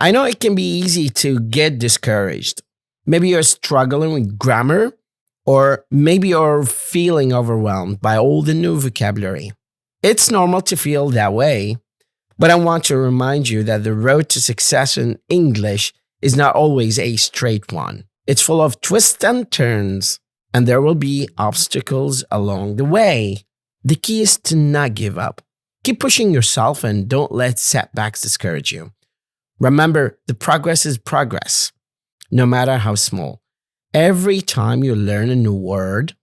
I know it can be easy to get discouraged. Maybe you're struggling with grammar, or maybe you're feeling overwhelmed by all the new vocabulary. It's normal to feel that way, but I want to remind you that the road to success in English is not always a straight one. It's full of twists and turns, and there will be obstacles along the way. The key is to not give up. Keep pushing yourself and don't let setbacks discourage you. Remember, the progress is progress, no matter how small. Every time you learn a new word,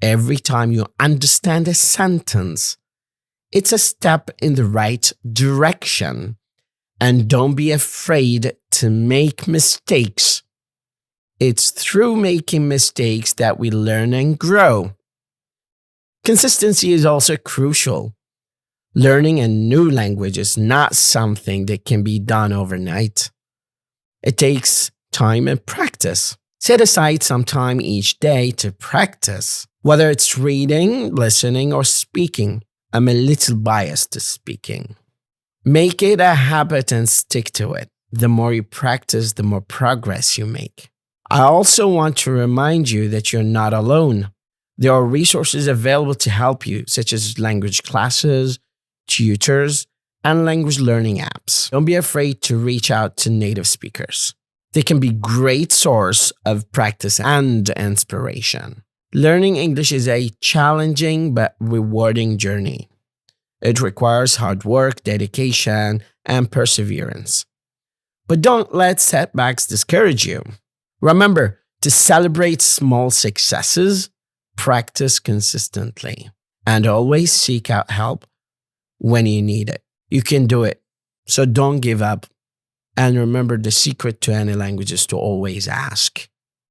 every time you understand a sentence, it's a step in the right direction. And don't be afraid to make mistakes. It's through making mistakes that we learn and grow. Consistency is also crucial. Learning a new language is not something that can be done overnight. It takes time and practice. Set aside some time each day to practice, whether it's reading, listening, or speaking. I'm a little biased to speaking. Make it a habit and stick to it. The more you practice, the more progress you make. I also want to remind you that you're not alone. There are resources available to help you, such as language classes, tutors, and language learning apps. Don't be afraid to reach out to native speakers. They can be a great source of practice and inspiration. Learning English is a challenging but rewarding journey. It requires hard work, dedication, and perseverance. But don't let setbacks discourage you. Remember to celebrate small successes, practice consistently, and always seek out help when you need it. You can do it, so don't give up. And remember, the secret to any language is to always ask.